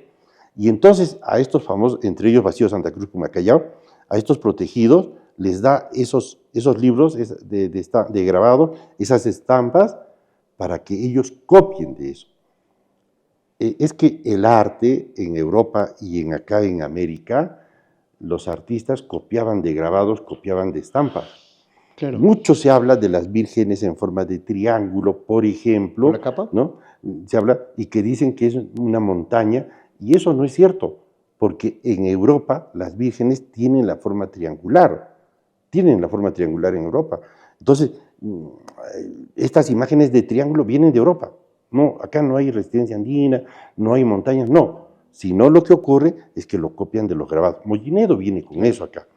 Y entonces a estos famosos, entre ellos Vacío Santa Cruz Pumacayao, a estos protegidos les da esos libros de grabado, esas estampas, para que ellos copien de eso. Es que el arte en Europa y acá en América, los artistas copiaban de grabados, copiaban de estampas. Claro. Mucho se habla de las vírgenes en forma de triángulo, por ejemplo. ¿Por la capa? ¿No? Se habla y que dicen que es una montaña, y eso no es cierto, porque en Europa las vírgenes tienen la forma triangular. Tienen la forma triangular en Europa. Entonces, estas imágenes de triángulo vienen de Europa. No, acá no hay resistencia andina, no hay montañas, no. Sino lo que ocurre es que lo copian de los grabados. Mollinedo viene con eso acá.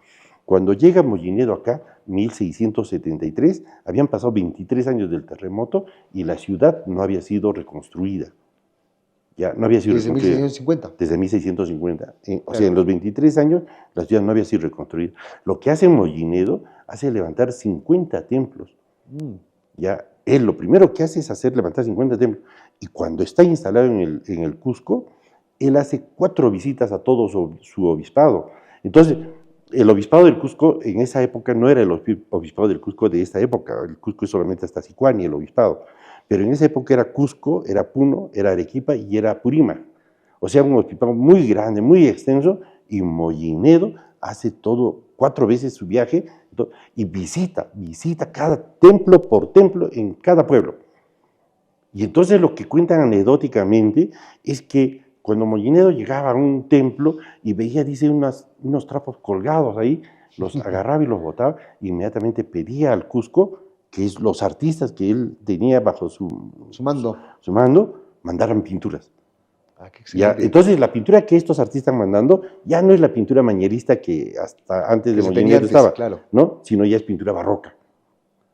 Cuando llega Mollinedo acá, 1673, habían pasado 23 años del terremoto y la ciudad no había sido reconstruida. Ya no había sido Desde reconstruida. 1650. Desde 1650. O sea, en los 23 años la ciudad no había sido reconstruida. Lo que hace Mollinedo hace levantar 50 templos. Ya, él lo primero que hace es hacer levantar 50 templos. Y cuando está instalado en el Cusco, él hace 4 visitas a todo su obispado. Entonces, el obispado del Cusco en esa época no era el obispado del Cusco de esta época. El Cusco es solamente hasta Sicuani, el obispado. Pero en esa época era Cusco, era Puno, era Arequipa y era Purímac. O sea, un obispado muy grande, muy extenso, y Mollinedo hace todo 4 veces su viaje y visita cada templo por templo en cada pueblo. Y entonces lo que cuentan anecdóticamente es que cuando Mollinedo llegaba a un templo y veía, dice, unos trapos colgados ahí, los agarraba y los botaba, e inmediatamente pedía al Cusco que los artistas que él tenía bajo su mando mandaran pinturas. Ya, entonces la pintura que estos artistas están mandando ya no es la pintura manierista que hasta antes de Mollinedo estaba, claro, ¿no? Sino ya es pintura barroca.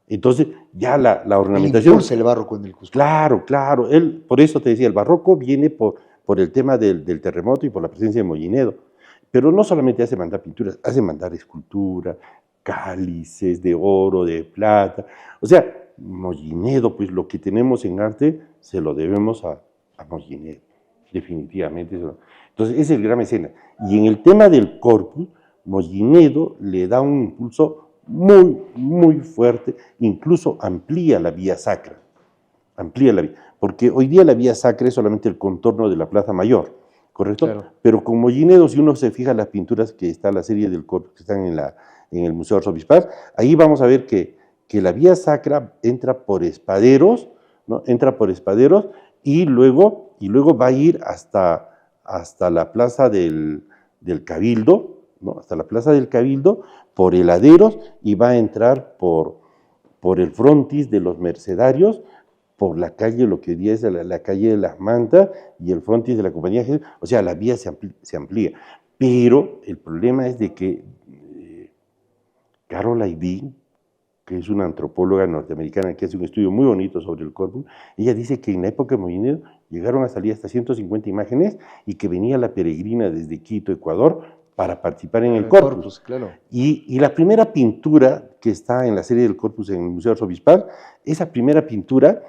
Entonces ya la ornamentación... Impulsa el barroco en el Cusco. Claro, claro. Él, por eso te decía, el barroco viene por el tema del terremoto y por la presencia de Mollinedo. Pero no solamente hace mandar pinturas, hace mandar escultura, cálices de oro, de plata. O sea, Mollinedo, pues lo que tenemos en arte se lo debemos a Mollinedo, definitivamente. Entonces, esa es el gran mecenas. Y en el tema del corpus, Mollinedo le da un impulso muy, muy fuerte, incluso amplía la vía sacra. Amplía la vía, porque hoy día la vía sacra es solamente el contorno de la Plaza Mayor, ¿correcto? Claro. Pero con Mollinedo, si uno se fija en las pinturas que está la serie del corpus, que están en el Museo Arzobispal, ahí vamos a ver que la vía sacra entra por espaderos, ¿no? Entra por espaderos y luego va a ir hasta la Plaza del Cabildo, ¿no? Hasta la Plaza del Cabildo, por heladeros, y va a entrar por el frontis de los Mercedarios, por la calle, lo que hoy día es la calle de las Mantas, y el frontis de la Compañía Jesús. O sea, la vía se amplía. Pero el problema es de que Carol Dean, que es una antropóloga norteamericana que hace un estudio muy bonito sobre el corpus, ella dice que en la época de Mollinedo llegaron a salir hasta 150 imágenes y que venía la peregrina desde Quito, Ecuador, para participar en el corpus. Claro. Y la primera pintura que está en la serie del corpus en el Museo Arzobispal, esa primera pintura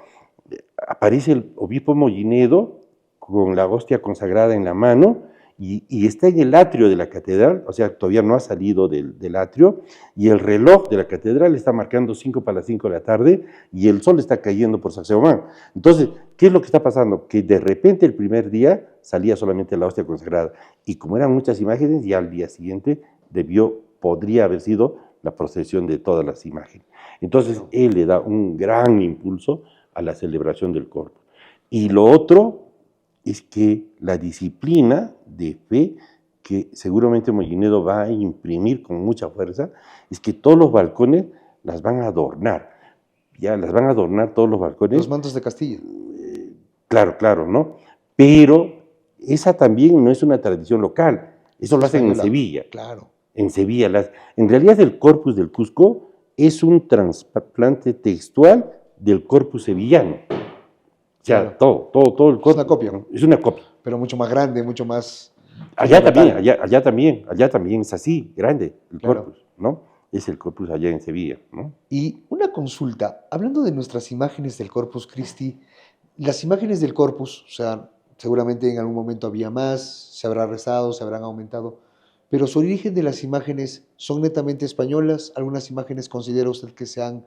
aparece el obispo Mollinedo con la hostia consagrada en la mano y está en el atrio de la catedral, o sea, todavía no ha salido del atrio, y el reloj de la catedral está marcando 5 para las 5 de la tarde y el sol está cayendo por Sacsayhuamán. Entonces, ¿qué es lo que está pasando? Que de repente el primer día salía solamente la hostia consagrada, y como eran muchas imágenes, ya al día siguiente podría haber sido la procesión de todas las imágenes. Entonces, él le da un gran impulso a la celebración del corpus. Y lo otro es que la disciplina de fe que seguramente Mollinedo va a imprimir con mucha fuerza, es que todos los balcones las van a adornar. Ya las van a adornar todos los balcones. Los mantos de Castilla. Claro, ¿no? Pero esa también no es una tradición local, eso lo hacen en Española. Sevilla. Claro, En Sevilla. En realidad el corpus del Cusco es un trasplante textual del corpus sevillano. O sea, claro. todo el Es una corpus, copia, ¿no? Es una copia. pero mucho más grande, mucho más Allá también, monumental. allá también es así, grande el Claro. corpus, ¿no? Es el corpus allá en Sevilla, ¿no? Y una consulta, hablando de nuestras imágenes del Corpus Christi, las imágenes del Corpus, o sea, seguramente en algún momento había más, se habrá rezado, se habrán aumentado, pero su origen de las imágenes son netamente españolas. ¿Algunas imágenes considera usted que se han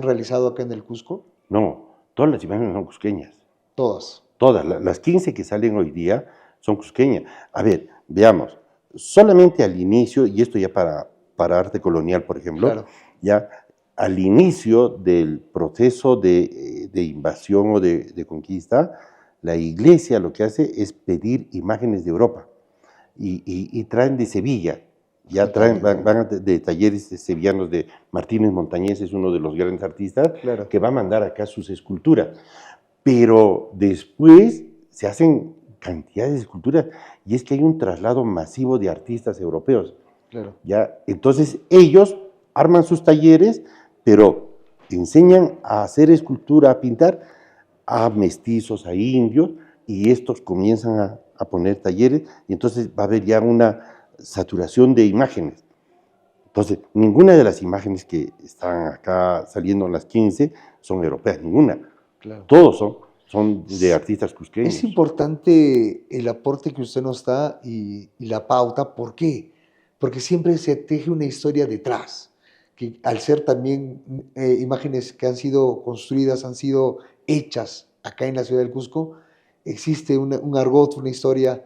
realizado acá en el Cusco? No, todas las imágenes son cusqueñas. Todas. Todas, las 15 que salen hoy día son cusqueñas. A ver, veamos, solamente al inicio, y esto ya para arte colonial, por ejemplo, Claro, ya al inicio del proceso de invasión o de conquista, la iglesia lo que hace es pedir imágenes de Europa y traen de Sevilla. Ya traen, detalles, ¿no? van de talleres sevillanos de Martínez Montañés, es uno de los grandes artistas, Claro. que va a mandar acá sus esculturas. Pero después se hacen cantidades de esculturas y es que hay un traslado masivo de artistas europeos. Claro. ¿Ya? Entonces ellos arman sus talleres, pero enseñan a hacer escultura, a pintar a mestizos, a indios, y estos comienzan a poner talleres y entonces va a haber ya una saturación de imágenes. Entonces, ninguna de las imágenes que están acá saliendo en las 15 son europeas, ninguna. Claro. Todos son de artistas Es cusqueños. importante el aporte que usted nos da y la pauta. ¿Por qué? Porque siempre se teje una historia detrás, que al ser también imágenes que han sido construidas, han sido hechas acá en la ciudad del Cusco, existe un argot, una historia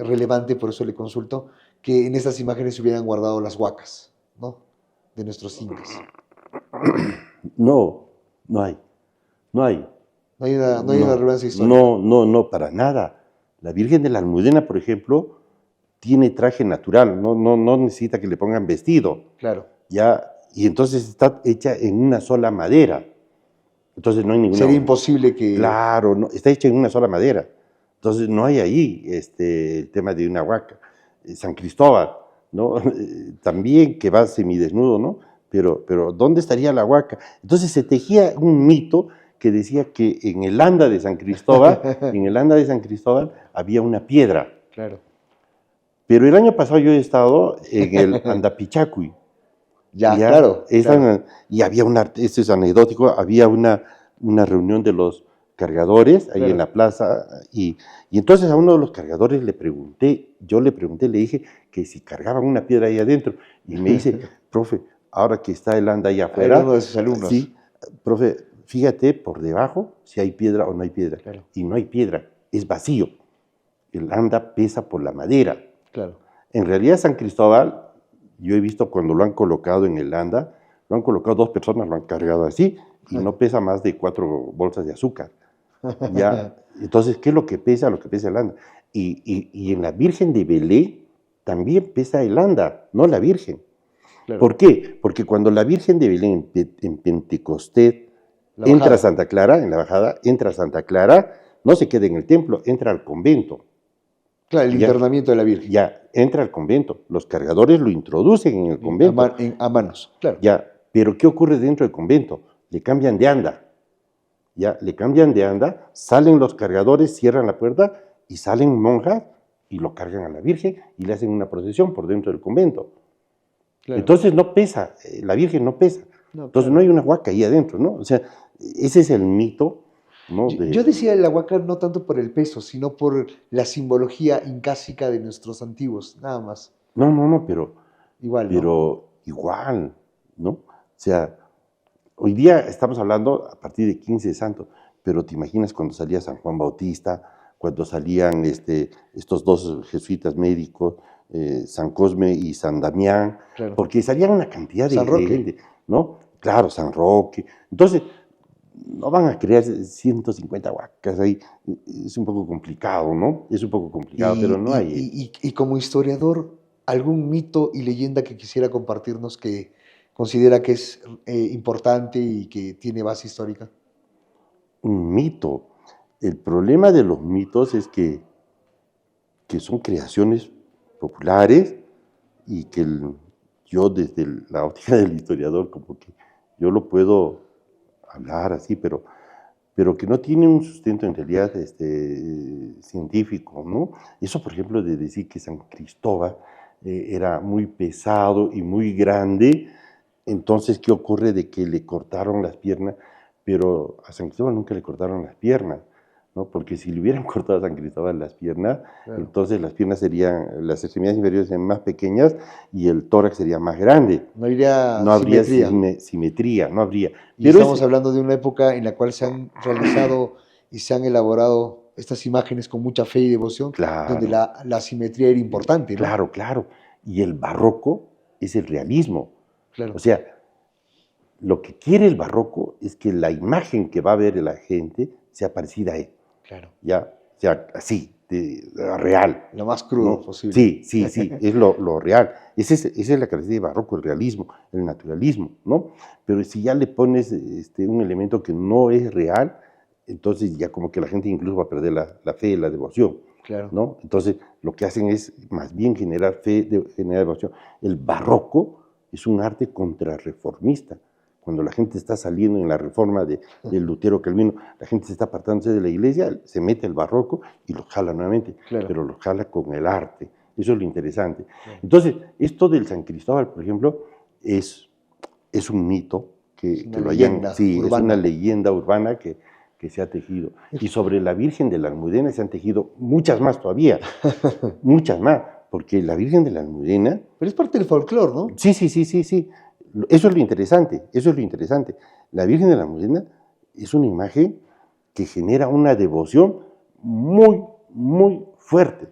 relevante, por eso le consulto, que en estas imágenes se hubieran guardado las huacas, ¿no? De nuestros incas. No, no hay, no hay. No hay una No, relevancia histórica. no, para nada. La Virgen de la Almudena, por ejemplo, tiene traje natural, no necesita que le pongan vestido, Claro. ¿ya? Y entonces está hecha en una sola madera. Entonces no hay ninguna... Sería imposible que... Claro, no, está hecha en una sola madera. Entonces no hay ahí el tema de una huaca. San Cristóbal, ¿no? También que va semidesnudo, ¿no? Pero ¿dónde estaría la huaca? Entonces se tejía un mito que decía que en el anda de San Cristóbal, en el anda de San Cristóbal había una piedra. Claro. Pero el año pasado yo he estado en el Andapichacuy. Ya, Ya, claro, claro. y había esto es anecdótico, había una reunión de los cargadores ahí en Claro. la plaza y entonces a uno de los cargadores le pregunté, le dije que si cargaban una piedra ahí adentro y me dice, profe, ahora que está el anda ahí Era uno afuera, de sus alumnos. sí, profe, fíjate por debajo si hay piedra o no hay piedra. Claro. Y no hay piedra, es vacío. El anda pesa por la madera. Claro. En realidad San Cristóbal, yo he visto cuando lo han colocado en el anda, lo han colocado dos personas, lo han cargado así y no pesa más de 4 bolsas de azúcar. ¿Ya? Entonces, ¿qué es lo que pesa? Lo que pesa el anda. Y en la Virgen de Belén también pesa el anda, no la Virgen. Claro. ¿Por qué? Porque cuando la Virgen de Belén en Pentecostés La entra a bajada. Santa Clara, en la bajada, entra a Santa Clara, no se queda en el templo, entra al convento. Claro, el Ya, internamiento de la Virgen. ya entra al convento. Los cargadores lo introducen en el convento. A manos. Claro. Ya, pero ¿qué ocurre dentro del convento? Le cambian de anda. Ya, le cambian de anda, salen los cargadores, cierran la puerta y salen monjas y lo cargan a la Virgen y le hacen una procesión por dentro del convento. Claro. Entonces no pesa, la Virgen no pesa. No, Entonces claro. no hay una huaca ahí adentro, ¿no? O sea, ese es el mito, ¿no? Yo decía el Huaca no tanto por el peso, sino por la simbología incásica de nuestros antiguos, nada más. No, pero Igual, ¿no? igual, ¿no? O sea, hoy día estamos hablando a partir de 15 de santo, pero te imaginas cuando salía San Juan Bautista, cuando salían estos dos jesuitas médicos, San Cosme y San Damián, Claro. porque salían una cantidad de San Roque. gente, ¿no? Claro, San Roque. Entonces, no van a crear 150 huacas ahí. Es un poco complicado, ¿no? Es un poco complicado, pero no hay. Y como historiador, ¿algún mito y leyenda que quisiera compartirnos que considera que es importante y que tiene base histórica? Un mito. El problema de los mitos es que son creaciones populares y que yo desde la óptica del historiador como que yo lo puedo hablar así, pero que no tiene un sustento en realidad científico, ¿no? Eso, por ejemplo, de decir que San Cristóbal era muy pesado y muy grande, entonces, ¿qué ocurre de que le cortaron las piernas? Pero a San Cristóbal nunca le cortaron las piernas, ¿no? Porque si le hubieran cortado a San Cristóbal las piernas, Claro. entonces las piernas serían, las extremidades inferiores serían más pequeñas y el tórax sería más grande. No habría No habría simetría. simetría, no habría. Y Pero estamos hablando de una época en la cual se han realizado y se han elaborado estas imágenes con mucha fe y devoción, donde claro, la simetría era importante, ¿no? claro, claro. Y el barroco es el realismo. Claro, O sea, lo que quiere el barroco es que la imagen que va a ver la gente sea parecida a él, claro. ya sea así, real. Lo más crudo ¿No? posible. Sí, sí, sí, es lo real. Esa es la característica del barroco, el realismo, el naturalismo, ¿no? Pero si ya le pones un elemento que no es real, entonces ya como que la gente incluso va a perder la fe, la devoción, Claro. ¿no? Entonces lo que hacen es más bien generar fe, generar devoción. El barroco es un arte contrarreformista. Cuando la gente está saliendo en la reforma de Lutero Calvino, la gente se está apartándose de la iglesia, se mete el barroco y lo jala nuevamente, Claro. pero lo jala con el arte. Eso es lo interesante. Claro. Entonces, esto del San Cristóbal, por ejemplo, es un mito Es una que lo hayan... leyenda Sí, es urbana. una leyenda urbana que se ha tejido. Y sobre la Virgen de la Almudena se han tejido muchas más todavía, muchas más, porque la Virgen de la Almudena... Pero es parte del folclore, ¿no? Sí, sí, sí, sí, sí. Eso es lo interesante, eso es lo interesante. La Virgen de la Almudena es una imagen que genera una devoción muy, muy fuerte.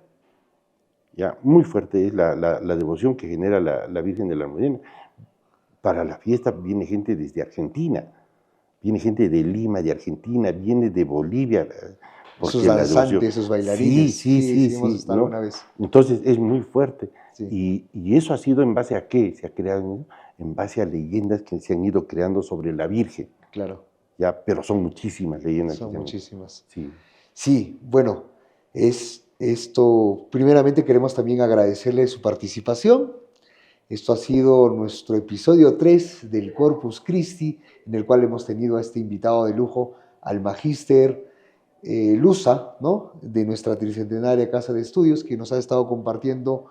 Ya, muy fuerte es la devoción que genera la Virgen de la Almudena. Para la fiesta viene gente desde Argentina, viene gente de Lima, de Argentina, viene de Bolivia. Esos danzantes, esos bailarines. Sí, hemos estado ¿no? alguna vez. Entonces es muy fuerte. Sí. Y eso ha sido en base a qué se ha creado, en base a leyendas que se han ido creando sobre la Virgen. Claro. Ya, pero son muchísimas leyendas. Son muchísimas. Sí. Sí, bueno, primeramente queremos también agradecerle su participación. Esto ha sido nuestro episodio 3 del Corpus Christi, en el cual hemos tenido a este invitado de lujo, al magíster Luza, ¿no? De nuestra tricentenaria Casa de Estudios, que nos ha estado compartiendo,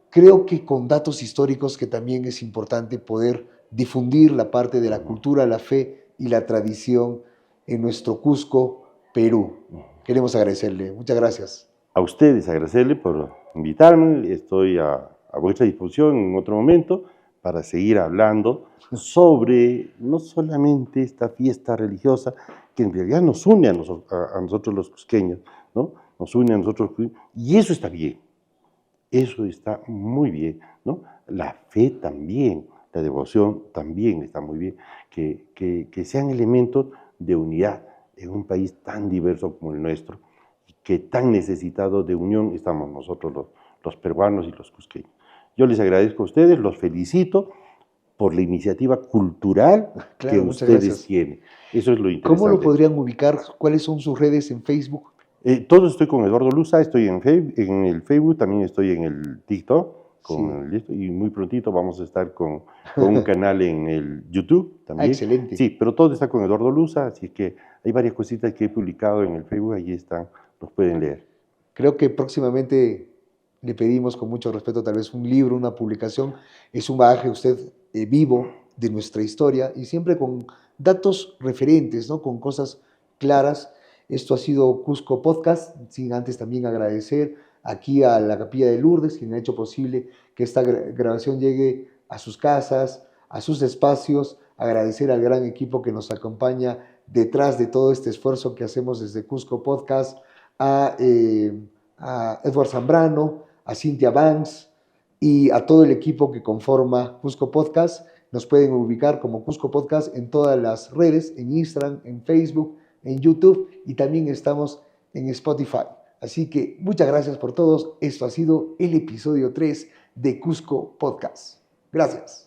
creo que con datos históricos, que también es importante poder difundir la parte de la cultura, la fe y la tradición en nuestro Cusco, Perú. Queremos agradecerle. Muchas gracias. A ustedes agradecerle por invitarme. Estoy a vuestra disposición en otro momento para seguir hablando sobre no solamente esta fiesta religiosa que en realidad nos une a nosotros los cusqueños, ¿no? Nos une a nosotros, y eso está bien, eso está muy bien, ¿no? La fe también, la devoción también está muy bien, que sean elementos de unidad en un país tan diverso como el nuestro, que tan necesitado de unión estamos nosotros los peruanos y los cusqueños. Yo les agradezco a ustedes, los felicito por la iniciativa cultural que ustedes tienen. Eso es lo interesante. ¿Cómo lo podrían ubicar? ¿Cuáles son sus redes en Facebook? Todos estoy con Eduardo Luza, estoy en el Facebook, también estoy en el TikTok, y muy prontito vamos a estar con un canal en el YouTube también. Excelente. Sí, pero todo está con Eduardo Luza, así que hay varias cositas que he publicado en el Facebook, allí están, los pueden leer. Creo que próximamente le pedimos con mucho respeto tal vez un libro, una publicación. Es un bagaje usted vivo de nuestra historia y siempre con datos referentes, ¿no? Con cosas claras. Esto ha sido Cusco Podcast, sin antes también agradecer aquí a la Capilla de Lourdes, quien ha hecho posible que esta grabación llegue a sus casas, a sus espacios, agradecer al gran equipo que nos acompaña detrás de todo este esfuerzo que hacemos desde Cusco Podcast, a Edward Zambrano, a Cynthia Banks y a todo el equipo que conforma Cusco Podcast. Nos pueden ubicar como Cusco Podcast en todas las redes, en Instagram, en Facebook, en YouTube y también estamos en Spotify. Así que muchas gracias por todos. Esto ha sido el episodio 3 de Cusco Podcast. Gracias.